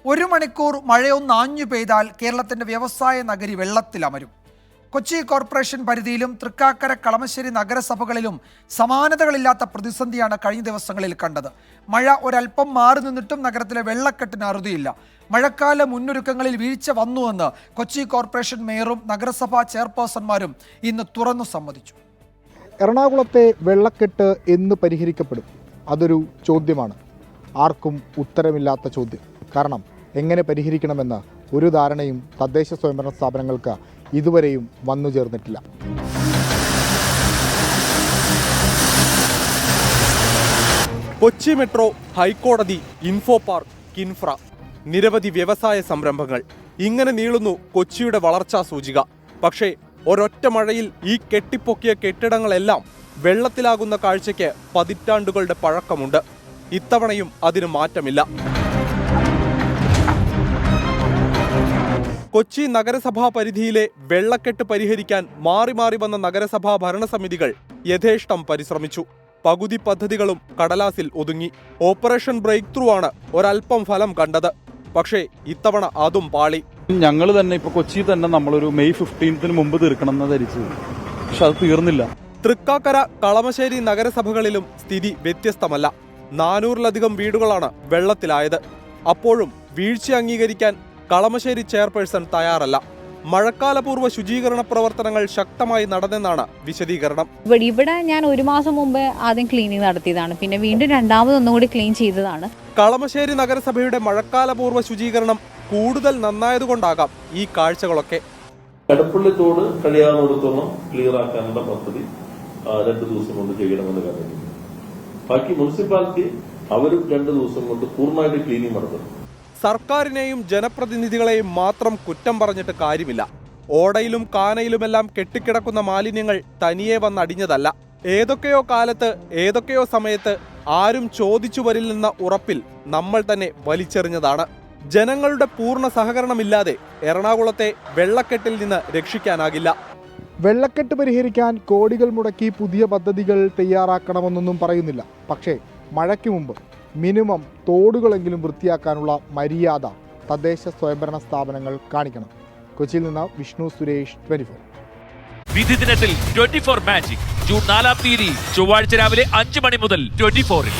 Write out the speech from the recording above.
ഒരു മണിക്കൂർ മഴയൊന്ന് ആഞ്ഞു പെയ്താൽ കേരളത്തിന്റെ വ്യവസായ നഗരി വെള്ളത്തിലമരും. കൊച്ചി കോർപ്പറേഷൻ പരിധിയിലും തൃക്കാക്കര കളമശ്ശേരി നഗരസഭകളിലും സമാനതകളില്ലാത്ത പ്രതിസന്ധിയാണ് കഴിഞ്ഞ ദിവസങ്ങളിൽ കണ്ടത്. മഴ ഒരൽപ്പം മാറി നിന്നിട്ടും നഗരത്തിലെ വെള്ളക്കെട്ടിന് അറുതിയില്ല. മഴക്കാല മുന്നൊരുക്കങ്ങളിൽ വീഴ്ച വന്നുവെന്ന് കൊച്ചി കോർപ്പറേഷൻ മേയറും നഗരസഭാ ചെയർപേഴ്സൺമാരും ഇന്ന് തുറന്നു സമ്മതിച്ചു. എറണാകുളത്തെ വെള്ളക്കെട്ട് എന്ന് പരിഹരിക്കപ്പെടും? അതൊരു ചോദ്യമാണ്, ആർക്കും ഉത്തരമില്ലാത്ത ചോദ്യം. കാരണം എങ്ങനെ പരിഹരിക്കണമെന്ന് ഒരു ധാരണയും തദ്ദേശ സ്വയംഭരണ സ്ഥാപനങ്ങൾക്ക് ഇതുവരെയും വന്നു ചേർന്നിട്ടില്ല. കൊച്ചി മെട്രോ, ഹൈക്കോടതി, ഇൻഫോ പാർക്ക്, കിൻഫ്ര, നിരവധി വ്യവസായ സംരംഭങ്ങൾ, ഇങ്ങനെ നീളുന്നു കൊച്ചിയുടെ വളർച്ചാ സൂചിക. പക്ഷേ ഒരൊറ്റ മഴയിൽ ഈ കെട്ടിപ്പൊക്കിയ കെട്ടിടങ്ങളെല്ലാം വെള്ളത്തിലാകുന്ന കാഴ്ചയ്ക്ക് പതിറ്റാണ്ടുകളുടെ പഴക്കമുണ്ട്. ഇത്തവണയും അതിന് മാറ്റമില്ല. കൊച്ചി നഗരസഭാ പരിധിയിലെ വെള്ളക്കെട്ട് പരിഹരിക്കാൻ മാറി മാറി വന്ന നഗരസഭാ ഭരണസമിതികൾ യഥേഷ്ടം പരിശ്രമിച്ചു. പകുതി പദ്ധതികളും കടലാസിൽ ഒതുങ്ങി. ഓപ്പറേഷൻ ബ്രേക്ക് ത്രൂ ആണ് ഒരൽപ്പം ഫലം കണ്ടത്. പക്ഷേ ഇത്തവണ അതും പാളി. ഞങ്ങൾ തന്നെ ഇപ്പൊ കൊച്ചി തന്നെ നമ്മളൊരു മെയ് 15 മുമ്പ് തീർക്കണം എന്ന് ധരിച്ചത്, പക്ഷെ അത് തീർന്നില്ല. തൃക്കാക്കര, കളമശ്ശേരി നഗരസഭകളിലും സ്ഥിതി വ്യത്യസ്തമല്ല. 400-ലധികം വീടുകളാണ് വെള്ളത്തിലായത്. അപ്പോഴും വീഴ്ച അംഗീകരിക്കാൻ കളമശ്ശേരി ചെയർപേഴ്സൺ തയ്യാറല്ല. മഴക്കാലപൂർവ്വ ശുചീകരണ പ്രവർത്തനങ്ങൾ ശക്തമായി നടന്നെന്നാണ് വിശദീകരണം. ഇവിടെ ഞാൻ 1 മാസം മുമ്പ് ആദ്യം ക്ലീനിങ് നടത്തിയതാണ്, പിന്നെ വീണ്ടും രണ്ടാമതൊന്നും കൂടി ക്ലീൻ ചെയ്തതാണ്. കളമശ്ശേരി നഗരസഭയുടെ മഴക്കാലപൂർവ്വ ശുചീകരണം കൂടുതൽ നന്നായതുകൊണ്ടാകാം ഈ കാഴ്ചകളൊക്കെ. എടപ്പള്ളി തോട് കഴിയാവുന്നിടത്തോളം ക്ലിയർ ആക്കാനുള്ള പദ്ധതി 2 ദിവസം കൊണ്ട് ചെയ്യണമെന്ന് കരുതുന്നു. ബാക്കി മുനിസിപ്പാലിറ്റി അവരും 2 ദിവസം കൊണ്ട് പൂർണ്ണമായിട്ട് ക്ലീനിങ് നടത്തുന്നു. സർക്കാരിനെയും ജനപ്രതിനിധികളെയും മാത്രം കുറ്റം പറഞ്ഞിട്ട് കാര്യമില്ല. ഓടയിലും കാനയിലുമെല്ലാം കെട്ടിക്കിടക്കുന്ന മാലിന്യങ്ങൾ തനിയെ വന്നടിഞ്ഞതല്ല. ഏതൊക്കെയോ കാലത്ത് ഏതൊക്കെയോ സമയത്ത് ആരും ചോദിച്ചു വരില്ലെന്ന ഉറപ്പിൽ നമ്മൾ തന്നെ വലിച്ചെറിഞ്ഞതാണ്. ജനങ്ങളുടെ പൂർണ്ണ സഹകരണമില്ലാതെ എറണാകുളത്തെ വെള്ളക്കെട്ടിൽ നിന്ന് രക്ഷിക്കാനാകില്ല. വെള്ളക്കെട്ട് പരിഹരിക്കാൻ കോടികൾ മുടക്കി പുതിയ പദ്ധതികൾ തയ്യാറാക്കണമെന്നൊന്നും പറയുന്നില്ല. പക്ഷേ മഴയ്ക്ക് മുമ്പ് മിനിമം തോടുകളെങ്കിലും വൃത്തിയാക്കാനുള്ള മര്യാദ തദ്ദേശ സ്വയംഭരണ സ്ഥാപനങ്ങൾ കാണിക്കണം. കൊച്ചിയിൽ നിന്ന് വിഷ്ണു സുരേഷ്, 24. വിധി ദിനത്തിൽ 24 മാജിക് ജൂൺ 4 ചൊവ്വാഴ്ച രാവിലെ 5 മണി മുതൽ 24-ൽ.